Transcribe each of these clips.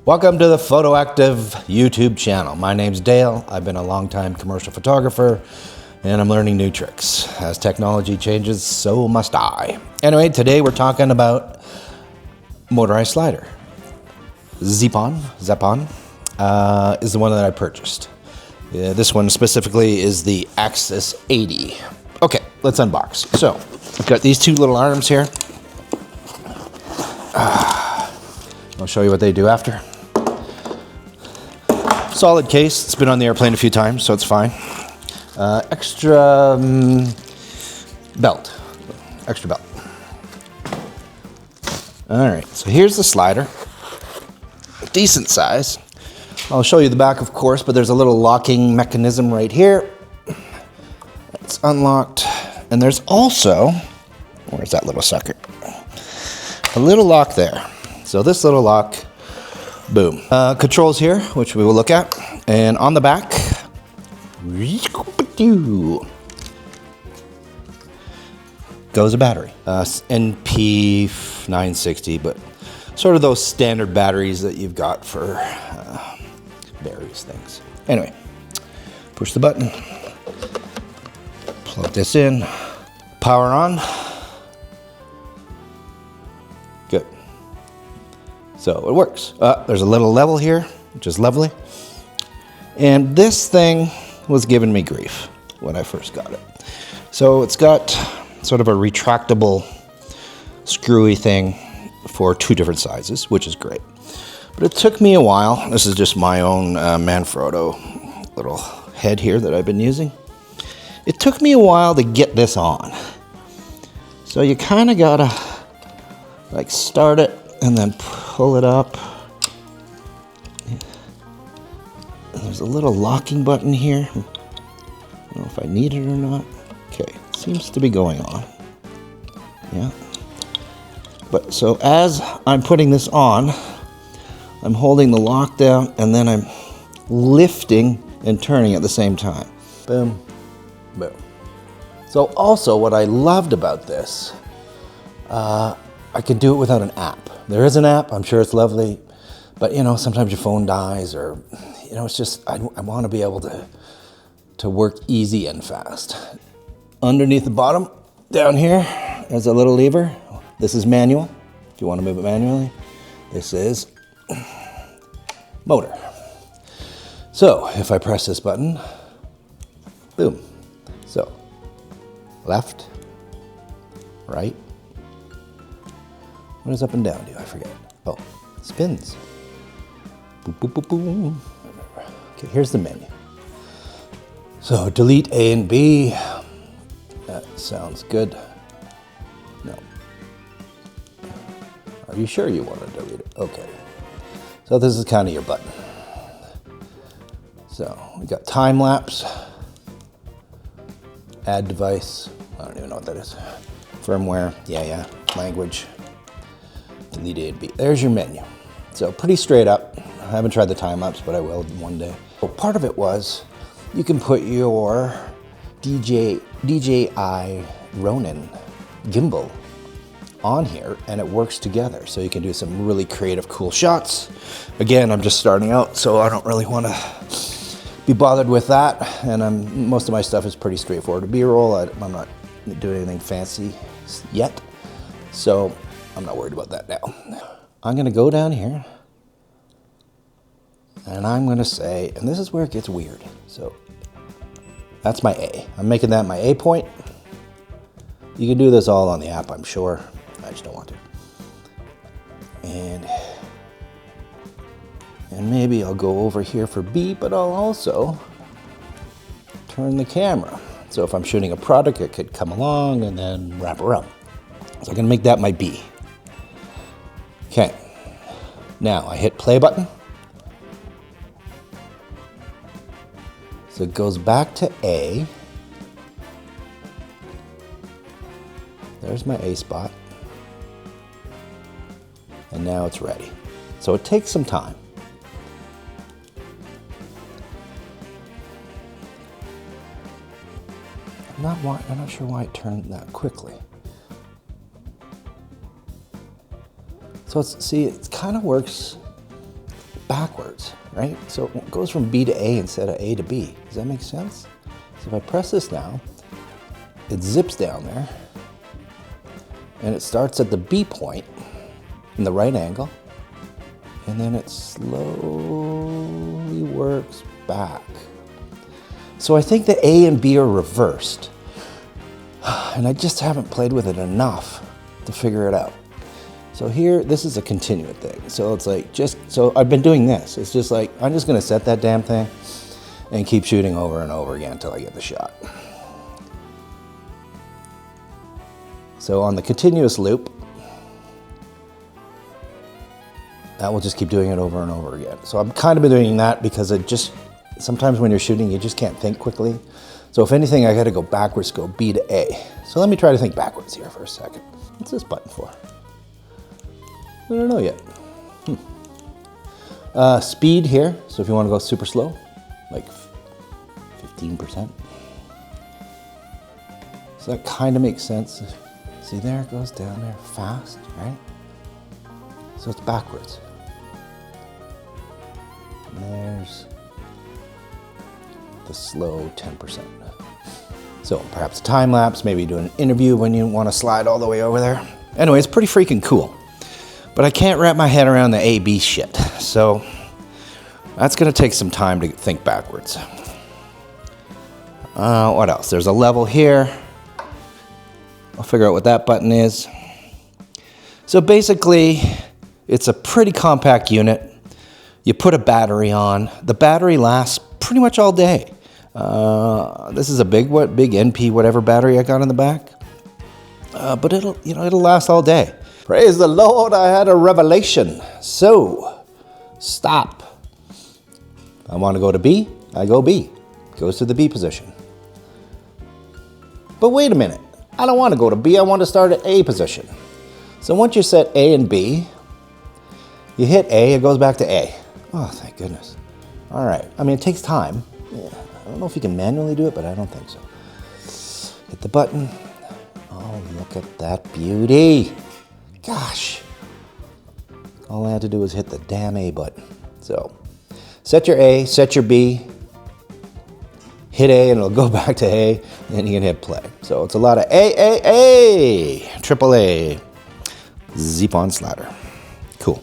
Welcome to the Photactive YouTube channel. My name's Dale. I've been a long-time commercial photographer and I'm learning new tricks. As technology changes, so must I. Anyway, today we're talking about motorized slider. Zeapon is the one that I purchased. This one specifically is the Axis 80. Okay, let's unbox. So, I've got these two little arms here. I'll show you what they do after. Solid case. It's been on the airplane a few times, so it's fine. Extra belt. All right, so here's the slider. Decent size. I'll show you the back, of course, but there's a little locking mechanism right here. It's unlocked. And there's also, where's that little sucker? A little lock there. So this little lock, boom. Controls here, which we will look at. And on the back, goes a battery. NP960, but sort of those standard batteries that you've got for various things. Anyway, push the button, plug this in, power on. Good. So it works. There's a little level here, which is lovely. And this thing was giving me grief when I first got it. So it's got sort of a retractable, screwy thing for two different sizes, which is great. But it took me a while. This is just my own Manfrotto little head here that I've been using. It took me a while to get this on. So you kind of gotta like start it and then pull it up. And there's a little locking button here. I don't know if I need it or not. Okay, seems to be going on. Yeah. But so as I'm putting this on, I'm holding the lock down and then I'm lifting and turning at the same time. Boom, boom. So also what I loved about this, I can do it without an app. There is an app, I'm sure it's lovely, but you know, sometimes your phone dies or, you know, it's just, I want to be able to work easy and fast. Underneath the bottom, down here, there's a little lever. This is manual, if you want to move it manually. This is motor. So if I press this button, boom. So left, right. What does up and down do? I forget. Oh, spins. Boop, boop, boop, boom. Okay, here's the menu. So delete A and B. That sounds good. No. Are you sure you want to delete it? Okay. So this is kind of your button. So we got time lapse, add device. I don't even know what that is. Firmware, yeah. Language, delete A and B. There's your menu. So pretty straight up. I haven't tried the time lapse, but I will one day. Well, part of it was you can put your DJI Ronin gimbal on here and it works together. So you can do some really creative, cool shots. Again, I'm just starting out, so I don't really want to be bothered with that. And most of my stuff is pretty straightforward. B-roll, I'm not doing anything fancy yet. So I'm not worried about that now. I'm gonna go down here and I'm gonna say, and this is where it gets weird. So that's my A. I'm making that my A point. You can do this all on the app, I'm sure. I just don't want to. And maybe I'll go over here for B, but I'll also turn the camera. So if I'm shooting a product, it could come along and then wrap around. So I'm gonna make that my B. Okay. Now I hit play button. So it goes back to A. There's my A spot. And now it's ready. So it takes some time. I'm not sure why it turned that quickly. So see, it kind of works backwards, right? So it goes from B to A instead of A to B. Does that make sense? So if I press this now, it zips down there, and it starts at the B point in the right angle, and then it slowly works back. So I think the A and B are reversed, and I just haven't played with it enough to figure it out. So here, this is a continuous thing. So it's like so I've been doing this. It's just like, I'm just gonna set that damn thing and keep shooting over and over again until I get the shot. So on the continuous loop, that will just keep doing it over and over again. So I'm kind of been doing that because sometimes when you're shooting, you just can't think quickly. So if anything, I gotta go backwards, go B to A. So let me try to think backwards here for a second. What's this button for? I don't know yet. Speed here. So if you wanna go super slow, like 15%. So that kind of makes sense. See, there it goes down there fast, right? So it's backwards. And there's the slow 10%. So perhaps a time lapse, maybe do an interview when you want to slide all the way over there. Anyway, it's pretty freaking cool. But I can't wrap my head around the A-B shit. So that's gonna take some time to think backwards. What else? There's a level here. I'll figure out what that button is. So basically, it's a pretty compact unit. You put a battery on. The battery lasts pretty much all day. This is a big NP whatever battery I got in the back. But it'll last all day. Praise the Lord, I had a revelation. So, stop. I want to go to B, I go B. Goes to the B position. But wait a minute. I don't want to go to B, I want to start at A position. So once you set A and B, you hit A, it goes back to A. Oh, thank goodness. All right, I mean, it takes time. Yeah. I don't know if you can manually do it, but I don't think so. Hit the button. Oh, look at that beauty. Gosh. All I had to do was hit the damn A button. So, set your A, set your B, hit A and it'll go back to A, and then you can hit play. So it's a lot of A, triple A, Zeapon slider. Cool.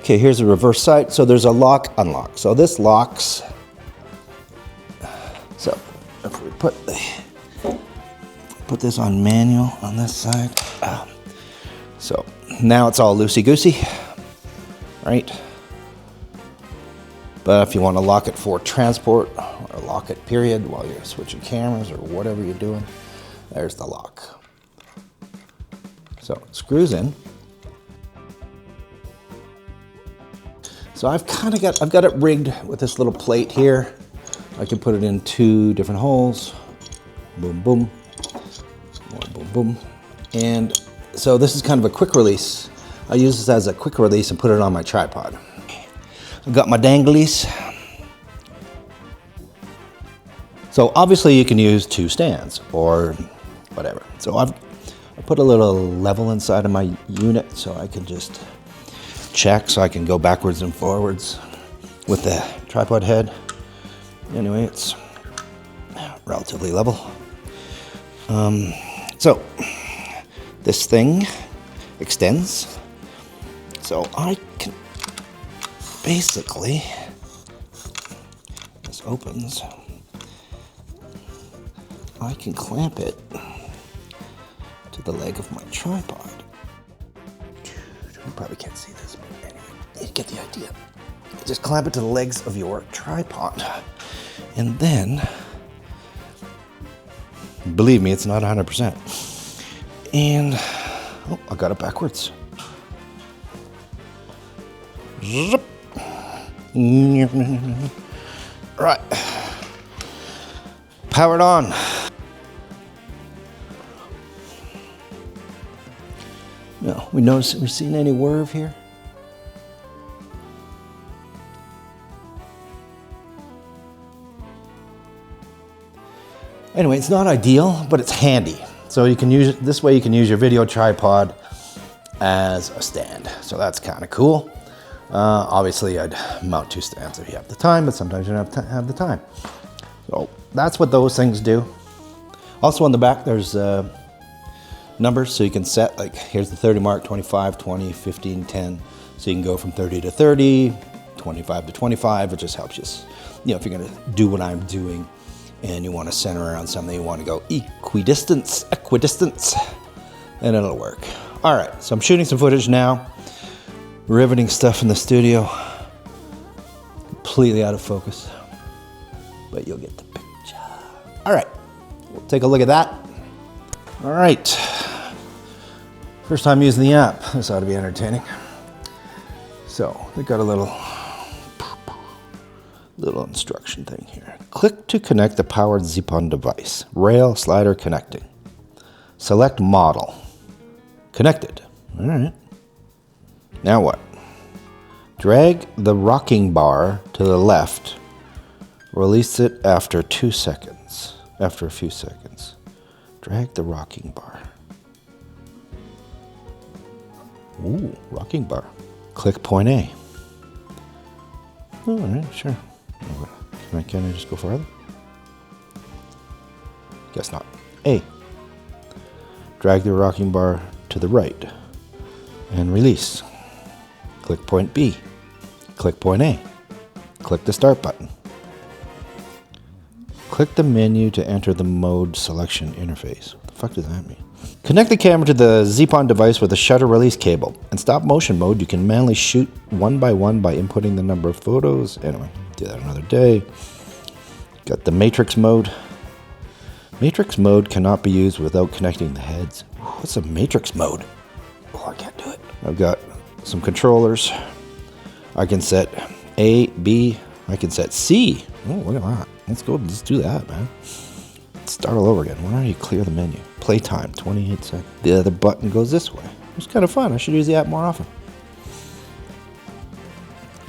Okay, here's the reverse sight. So there's a lock, unlock. So this locks. So if we put this on manual on this side. So now it's all loosey-goosey, right? But if you want to lock it for transport or lock it period while you're switching cameras or whatever you're doing, there's the lock. So it screws in. So I've got it rigged with this little plate here. I can put it in 2 different holes. Boom, boom. Boom, boom. And so this is kind of a quick release. I use this as a quick release and put it on my tripod. I've got my danglies. So obviously you can use 2 stands or whatever. So I put a little level inside of my unit so I can just check, so I can go backwards and forwards with the tripod head. Anyway, it's relatively level. So this thing extends. So I can basically, this opens, I can clamp it to the leg of my tripod. You probably can't see this, but anyway, you get the idea. You just clamp it to the legs of your tripod. And then, believe me, it's not 100%. And, oh, I got it backwards. Zip. Right. Powered on. No, we're seeing any whirr here? Anyway, it's not ideal, but it's handy. So you can use it, this way you can use your video tripod as a stand. So that's kind of cool. Obviously, I'd mount 2 stands if you have the time, but sometimes you don't have the time. So that's what those things do. Also on the back, there's numbers, so you can set, like, here's the 30 mark, 25, 20, 15, 10. So you can go from 30 to 30, 25 to 25. It just helps you, you know, if you're gonna do what I'm doing and you wanna center around something, you wanna go equidistance, and it'll work. All right, so I'm shooting some footage now, riveting stuff in the studio, completely out of focus, but you'll get the picture. All right, we'll take a look at that. All right, first time using the app. This ought to be entertaining. So they got a little instruction thing here. Click to connect the powered Zeapon device. Rail slider connecting. Select model. Connected. All right. Now what? Drag the rocking bar to the left. Release it after 2 seconds. After a few seconds. Drag the rocking bar. Ooh, rocking bar. Click point A. All right, sure. Can I just go farther? Guess not. A. Drag the rocking bar to the right and release. Click point B. Click point A. Click the start button. Click the menu to enter the mode selection interface. What the fuck does that mean? Connect the camera to the Zeapon device with a shutter release cable. In stop motion mode, you can manually shoot one by one by inputting the number of photos. Anyway, do that another day. Got the matrix mode. Matrix mode cannot be used without connecting the heads. What's a matrix mode? Oh, I can't do it. I've got some controllers. I can set A, B. I can set C. Oh, look at that. Let's go. Let's do that, man. Start all over again. Why don't you clear the menu? Playtime, 28 seconds. The other button goes this way. It's kind of fun. I should use the app more often.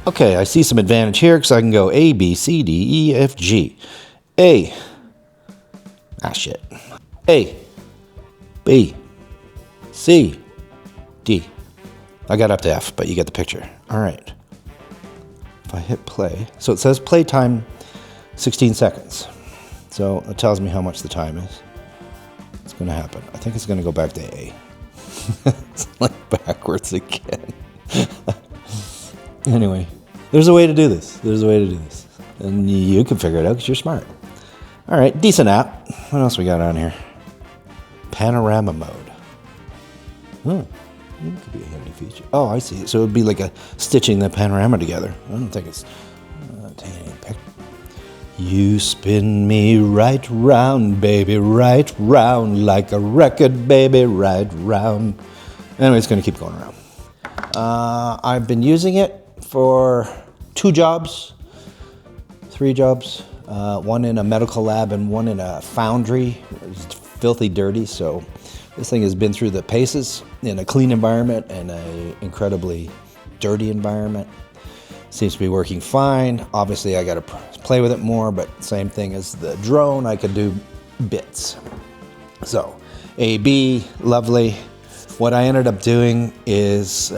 Okay, I see some advantage here because I can go A, B, C, D, E, F, G. A. Ah, shit. A. B. C. D. I got up to F, but you get the picture. All right. If I hit play, so it says playtime 16 seconds. So it tells me how much the time is. It's going to happen. I think it's going to go back to A. It's like backwards again. Anyway, there's a way to do this. And you can figure it out because you're smart. All right, decent app. What else we got on here? Panorama mode. Oh, that could be a handy feature. Oh, I see. So it would be like a stitching the panorama together. I don't think it's taking any picture. You spin me right round, baby, right round, like a record, baby, right round. Anyway, it's going to keep going around. I've been using it for 2 jobs, 3 jobs, one in a medical lab and one in a foundry. It's filthy dirty, so this thing has been through the paces in a clean environment and an incredibly dirty environment. Seems to be working fine. Obviously, I got to play with it more, but same thing as the drone, I could do bits. So, A, B, lovely. What I ended up doing is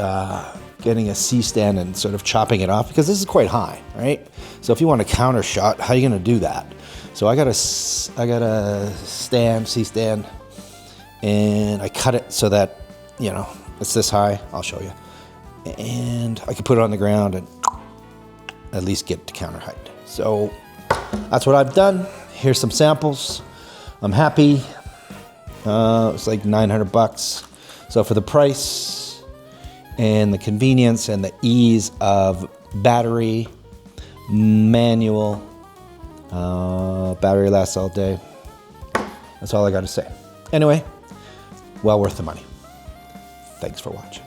getting a C-stand and sort of chopping it off because this is quite high, right? So if you want a counter shot, how are you going to do that? So I got a stand, C-stand, and I cut it so that, you know, it's this high. I'll show you. And I could put it on the ground and at least get to counter height. So that's what I've done. Here's some samples. I'm happy. It's like $900. So for the price and the convenience and the ease of battery, manual, battery lasts all day. That's all I got to say. Anyway, well worth the money. Thanks for watching.